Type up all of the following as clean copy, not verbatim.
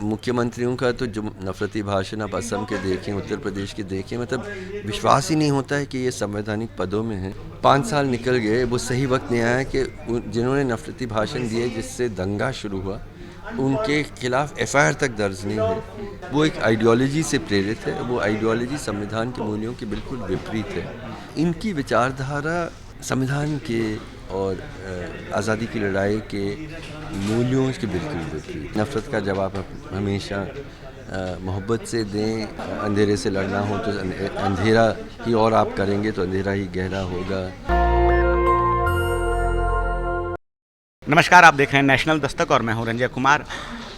मुख्यमंत्रियों का तो जो नफरती भाषण आप असम के देखें, उत्तर प्रदेश के देखें, मतलब विश्वास ही नहीं होता है कि ये संवैधानिक पदों में हैं। 5 साल निकल गए, वो सही वक्त नहीं आया कि जिन्होंने नफरती भाषण दिए जिससे दंगा शुरू हुआ, उनके खिलाफ एफआईआर तक दर्ज नहीं है। वो एक आइडियोलॉजी से प्रेरित है, वो आइडियोलॉजी संविधान के मूल्यों के बिल्कुल विपरीत है। इनकी विचारधारा संविधान के और आज़ादी की लड़ाई के मूल्यों के बिल्कुल विपरीत। नफ़रत का जवाब हमेशा मोहब्बत से दें। अंधेरे से लड़ना हो तो अंधेरा ही और आप करेंगे तो अंधेरा ही गहरा होगा। नमस्कार, आप देख रहे हैं नेशनल दस्तक और मैं हूं रंजय कुमार।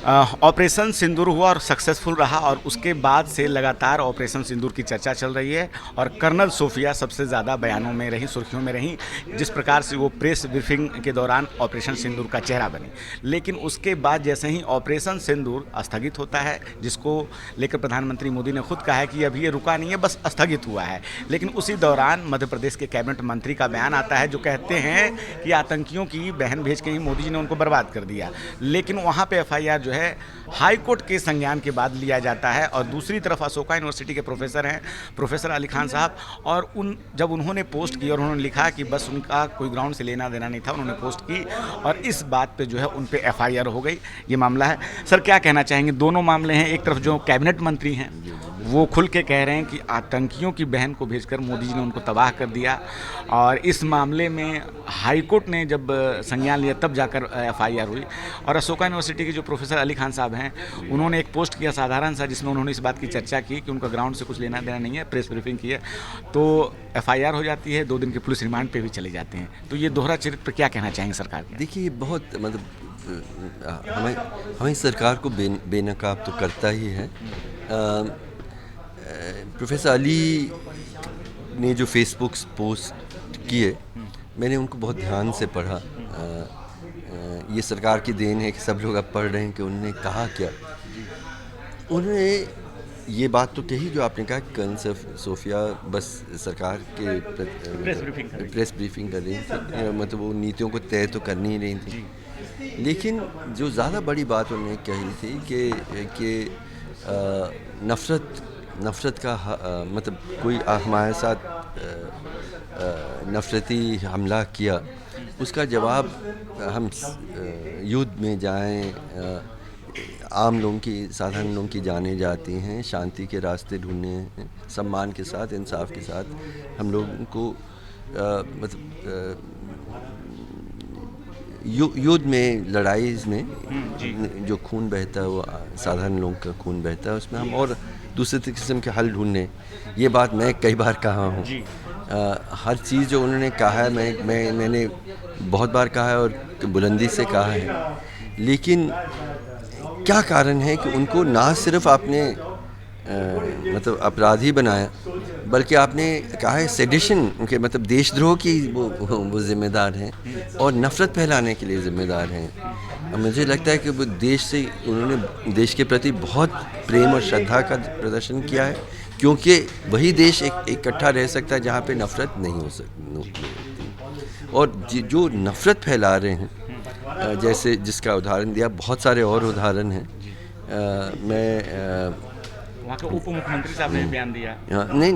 ऑपरेशन सिंदूर हुआ और सक्सेसफुल रहा और उसके बाद से लगातार ऑपरेशन सिंदूर की चर्चा चल रही है और कर्नल सोफिया सबसे ज़्यादा बयानों में रही, सुर्खियों में रही, जिस प्रकार से वो प्रेस ब्रीफिंग के दौरान ऑपरेशन सिंदूर का चेहरा बनी। लेकिन उसके बाद जैसे ही ऑपरेशन सिंदूर स्थगित होता है, जिसको लेकर प्रधानमंत्री मोदी ने खुद कहा है कि अभी ये रुका नहीं है, बस स्थगित हुआ है, लेकिन उसी दौरान मध्य प्रदेश के कैबिनेट मंत्री का बयान आता है जो कहते हैं कि आतंकियों की बहन भेज के ही मोदी जी ने उनको बर्बाद कर दिया। लेकिन वहाँ पर एफआईआर जो है हाई कोर्ट के संज्ञान के बाद लिया जाता है और दूसरी तरफ अशोका यूनिवर्सिटी के प्रोफेसर हैं, प्रोफेसर अली खान साहब, और जब उन्होंने पोस्ट की और उन्होंने लिखा कि बस उनका कोई ग्राउंड से लेना देना नहीं था, उन्होंने पोस्ट की और इस बात पे जो है उन पे एफआईआर हो गई। ये मामला है। सर, क्या कहना चाहेंगे? दोनों मामले हैं। एक तरफ जो कैबिनेट मंत्री हैं वो खुल के कह रहे हैं कि आतंकियों की बहन को भेजकर मोदी जी ने उनको तबाह कर दिया, और इस मामले में हाई कोर्ट ने जब संज्ञान लिया तब जाकर एफआईआर हुई। और अशोका यूनिवर्सिटी के जो प्रोफेसर अली खान साहब हैं उन्होंने एक पोस्ट किया साधारण सा, जिसमें उन्होंने इस बात की चर्चा की कि उनका ग्राउंड से कुछ लेना देना नहीं है, प्रेस ब्रीफिंग की है, तो एफआईआर हो जाती है, 2 दिन के पुलिस रिमांड पे भी चले जाते हैं। तो ये दोहरा चरित्र पर क्या कहना चाहेंगे सरकार के? देखिए, बहुत हमें सरकार को बेनकाब तो करता ही है। प्रोफेसर अली ने जो फेसबुक पोस्ट किए, मैंने उनको बहुत ध्यान से पढ़ा। ये सरकार की देन है कि सब लोग अब पढ़ रहे हैं कि उन्होंने कहा क्या। उन्होंने ये बात तो कही जो आपने कहा, कर्नल सोफिया बस सरकार के प्रेस ब्रीफिंग कर रही थी, मतलब वो नीतियों को तय तो करनी ही नहीं थी। लेकिन जो ज़्यादा बड़ी बात उन्होंने कही थी कि नफ़रत का मतलब कोई हमारे साथ नफ़रती हमला किया, उसका जवाब हम युद्ध में जाएं, आम लोगों की, साधारण लोगों की जाने जाती हैं, शांति के रास्ते ढूंढने हैं, सम्मान के साथ, इंसाफ के साथ हम लोगों को मतलब युद्ध में, लड़ाई में जो खून बहता है वो साधारण लोगों का खून बहता है, उसमें हम और दूसरे किस्म के हल ढूंढने। ये बात मैं कई बार कहा हूँ। हर चीज़ जो उन्होंने कहा है मैंने बहुत बार कहा है और बुलंदी से कहा है। लेकिन क्या कारण है कि उनको ना सिर्फ आपने मतलब अपराधी बनाया, बल्कि आपने कहा है सेडिशन के मतलब देशद्रोह की वो जिम्मेदार हैं और नफ़रत फैलाने के लिए ज़िम्मेदार हैं। मुझे लगता है कि वो उन्होंने देश के प्रति बहुत प्रेम और श्रद्धा का प्रदर्शन किया है, क्योंकि वही देश इकट्ठा रह सकता है जहाँ पे नफ़रत नहीं हो सकती। और जो नफ़रत फैला रहे हैं, जैसे जिसका उदाहरण दिया, बहुत सारे और उदाहरण हैं। वहाँ के उप मुख्यमंत्री साहब ने बयान दिया। नहीं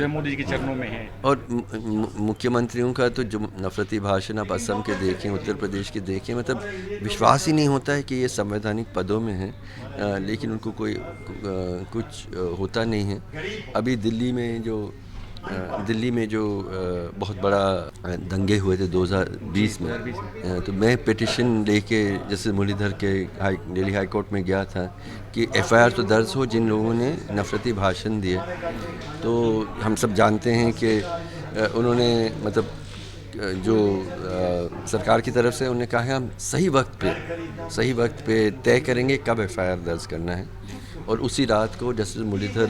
मोदी जी के चरणों में है। और मुख्यमंत्रियों का तो जो नफरती भाषण आप असम के देखें, उत्तर प्रदेश के देखें, मतलब विश्वास ही नहीं होता है कि ये संवैधानिक पदों में हैं, लेकिन उनको कोई कुछ होता नहीं है। अभी दिल्ली में जो बहुत बड़ा दंगे हुए थे 2020 में, तो मैं पिटिशन लेके जैसे मुरलीधर के दिल्ली हाई कोर्ट में गया था कि एफआईआर तो दर्ज हो जिन लोगों ने नफरती भाषण दिए। तो हम सब जानते हैं कि उन्होंने मतलब जो सरकार की तरफ से उन्होंने कहा है हम सही वक्त पे तय करेंगे कब एफआईआर दर्ज करना है, और उसी रात को जस्टिस मुरलीधर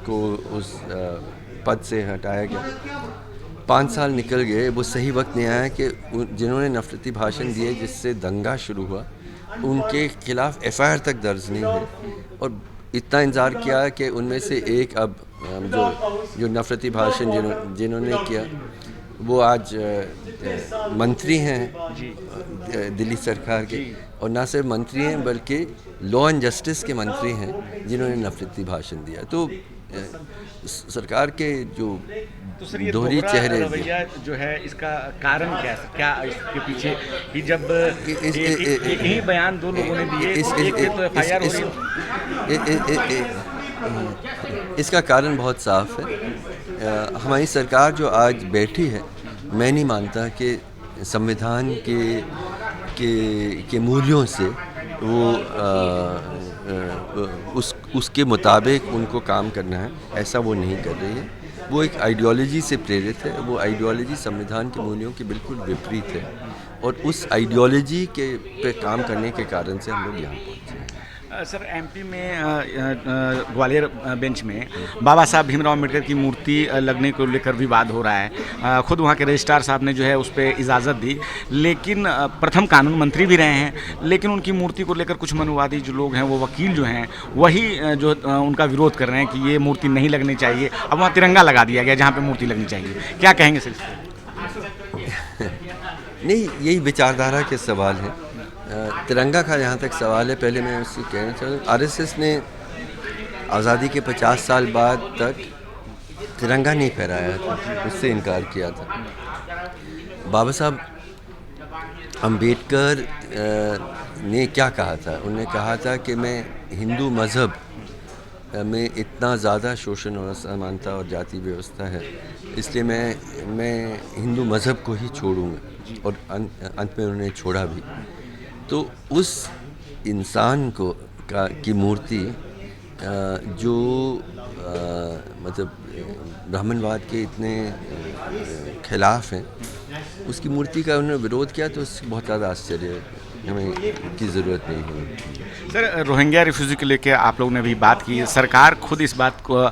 को उस पद से हटाया गया। 5 साल निकल गए, वो सही वक्त नहीं आया कि जिन्होंने नफरती भाषण दिए जिससे दंगा शुरू हुआ, उनके खिलाफ एफआईआर तक दर्ज नहीं है। और इतना इंतज़ार किया कि उनमें से एक अब जो नफरती भाषण जिन्होंने किया वो आज मंत्री हैं दिल्ली सरकार के, और ना सिर्फ मंत्री हैं बल्कि लॉ एंड जस्टिस के मंत्री हैं जिन्होंने नफरती भाषण दिया। तो सरकार के जो तो सर ये दोहरी दोहरा चेहरे रवैया जो है इसका कारण क्या है? क्या इसके पीछे कि जब इस एक ही बयान दो लोगों ने दिए तो एक पे तो एफआईआर हो रही है। इसका कारण बहुत साफ है। हमारी सरकार जो आज बैठी है, मैं नहीं मानता कि संविधान के मूल्यों से वो उसके मुताबिक उनको काम करना है, ऐसा वो नहीं कर रही है। वो एक आइडियोलॉजी से प्रेरित है। वो आइडियोलॉजी संविधान के मूल्यों के बिल्कुल विपरीत है और उस आइडियोलॉजी के पे काम करने के कारण से हम लोग यहाँ पहुँचे हैं। सर एमपी में ग्वालियर बेंच में बाबा साहब भीमराव अम्बेडकर की मूर्ति लगने को लेकर विवाद हो रहा है। खुद वहाँ के रजिस्ट्रार साहब ने जो है उस पर इजाज़त दी, लेकिन प्रथम कानून मंत्री भी रहे हैं, लेकिन उनकी मूर्ति को लेकर कुछ मनुवादी जो लोग हैं, वो वकील जो हैं, वही जो उनका विरोध कर रहे हैं कि ये मूर्ति नहीं लगनी चाहिए। अब वहाँ तिरंगा लगा दिया गया जहाँ पर मूर्ति लगनी चाहिए। क्या कहेंगे सर? नहीं, यही विचारधारा के सवाल हैं। तिरंगा का जहाँ तक सवाल है, पहले मैं उससे कहना चाहूँ, आरएसएस ने आज़ादी के 50 साल बाद तक तिरंगा नहीं फहराया था, उससे इनकार किया था। बाबा साहब अम्बेडकर ने क्या कहा था? उन्होंने कहा था कि मैं हिंदू मज़हब में इतना ज़्यादा शोषण और असमानता और जाति व्यवस्था है, इसलिए मैं हिंदू मज़हब को ही छोड़ूंगा, और अंत में उन्होंने छोड़ा भी। तो उस इंसान की मूर्ति जो मतलब ब्राह्मणवाद के इतने खिलाफ हैं, उसकी मूर्ति का उन्होंने विरोध किया, तो उससे बहुत ज़्यादा आश्चर्य हमें की ज़रूरत नहीं है। सर रोहिंग्या रिफ्यूजी को लेकर आप लोगों ने भी बात की। सरकार खुद इस बात को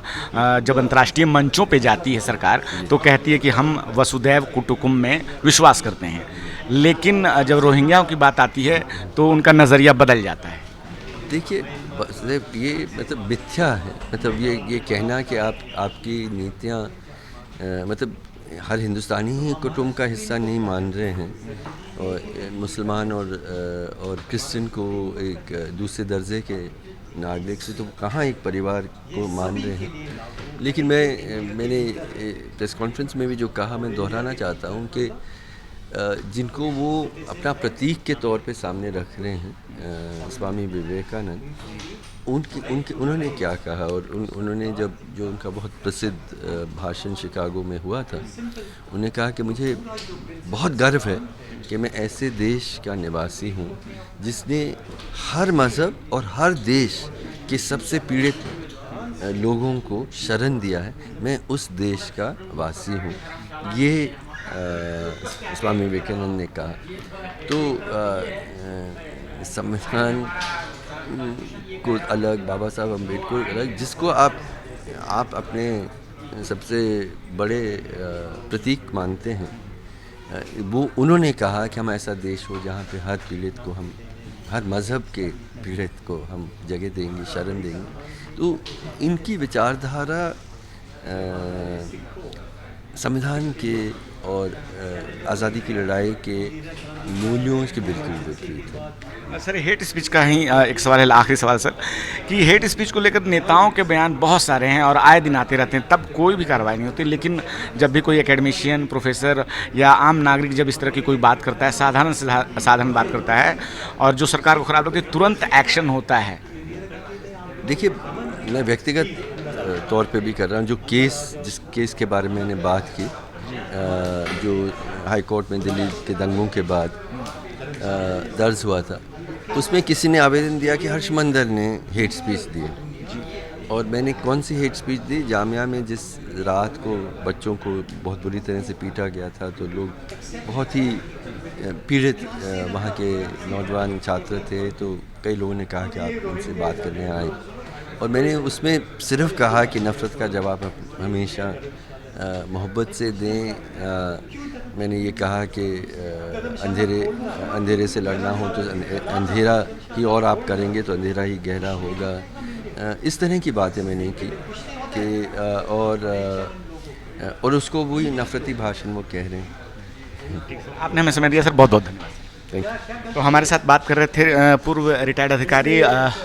जब अंतर्राष्ट्रीय मंचों पे जाती है सरकार, तो कहती है कि हम वसुधैव कुटुंबकम में विश्वास करते हैं, लेकिन जब रोहिंग्याओं की बात आती है तो उनका नज़रिया बदल जाता है। देखिए, ये मतलब मिथ्या है। मतलब ये कहना कि आपकी नीतियाँ मतलब हर हिंदुस्तानी ही कुटुंब का हिस्सा नहीं मान रहे हैं, और मुसलमान और क्रिश्चियन को एक दूसरे दर्जे के नागरिक से तो कहाँ एक परिवार को मान रहे हैं। लेकिन मैंने प्रेस कॉन्फ्रेंस में भी जो कहा, मैं दोहराना चाहता हूँ कि जिनको वो अपना प्रतीक के तौर पे सामने रख रहे हैं, स्वामी विवेकानंद, उन्होंने क्या कहा, और उन्होंने जो उनका बहुत प्रसिद्ध भाषण शिकागो में हुआ था, उन्होंने कहा कि मुझे बहुत गर्व है कि मैं ऐसे देश का निवासी हूँ जिसने हर मज़हब और हर देश के सबसे पीड़ित लोगों को शरण दिया है। मैं उस देश का वासी हूँ, ये स्वामी विवेकानंद ने कहा। तो संविधान को अलग, बाबा साहब अम्बेडकर अलग, जिसको आप अपने सबसे बड़े प्रतीक मानते हैं, वो उन्होंने कहा कि हम ऐसा देश हो जहाँ पे हर पीड़ित को, हम हर मज़हब के पीड़ित को हम जगह देंगे, शरण देंगे। तो इनकी विचारधारा संविधान के और आज़ादी की लड़ाई के मूल्यों के बिल्कुल विपरीत है। सर हेट स्पीच का ही एक सवाल है, आखिरी सवाल सर, कि हेट स्पीच को लेकर नेताओं के बयान बहुत सारे हैं और आए दिन आते रहते हैं, तब कोई भी कार्रवाई नहीं होती, लेकिन जब भी कोई एकेडमिशियन, प्रोफेसर या आम नागरिक जब इस तरह की कोई बात करता है, साधारण से साधारण बात करता है और जो सरकार को खराब लगती है, तुरंत एक्शन होता है। देखिए, मैं व्यक्तिगत तौर पे भी कर रहा हूँ। जिस केस के बारे में मैंने बात की, जो हाई कोर्ट में दिल्ली के दंगों के बाद दर्ज हुआ था, उसमें किसी ने आवेदन दिया कि हर्षमंदर ने हेट स्पीच दी, और मैंने कौन सी हेट स्पीच दी? जामिया में जिस रात को बच्चों को बहुत बुरी तरह से पीटा गया था, तो लोग बहुत ही पीड़ित वहाँ के नौजवान छात्र थे, तो कई लोगों ने कहा कि आप उनसे बात करने आए, और मैंने उसमें सिर्फ कहा कि नफ़रत का जवाब हमेशा मोहब्बत से दें। मैंने ये कहा कि अंधेरे से लड़ना हो तो अंधेरा ही और आप करेंगे तो अंधेरा ही गहरा होगा। इस तरह की बातें मैंने की कि और उसको वही नफ़रती भाषण वो कह रहे हैं। आपने हमें समय दिया सर, बहुत बहुत धन्यवाद। Thank you. तो हमारे साथ बात कर रहे थे पूर्व रिटायर्ड अधिकारी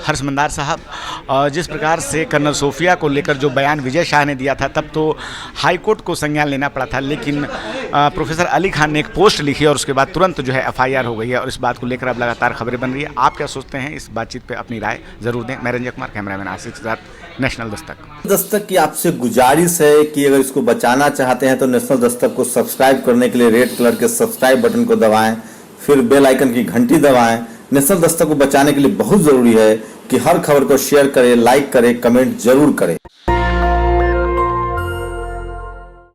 हर्ष मंदार साहब। जिस प्रकार से कर्नल सोफिया को लेकर जो बयान विजय शाह ने दिया था, तब तो हाई कोर्ट को संज्ञान लेना पड़ा था, लेकिन प्रोफेसर अली खान ने एक पोस्ट लिखी और उसके बाद तुरंत जो है FIR हो गई है और इस बात को लेकर अब लगातार खबरें बन रही है। आप क्या सोचते हैं इस बातचीत पर अपनी राय ज़रूर दें। मैं रंजय कुमार, कैमरामैन आशिक के साथ, नेशनल दस्तक की आपसे गुजारिश है कि अगर इसको बचाना चाहते हैं तो नेशनल दस्तक को सब्सक्राइब करने के लिए रेड कलर के सब्सक्राइब बटन को दबाएं, फिर बेल आइकन की घंटी दबाएं। नेशनल दस्तक को बचाने के लिए बहुत जरूरी है कि हर खबर को शेयर करें, लाइक करें, कमेंट जरूर करें।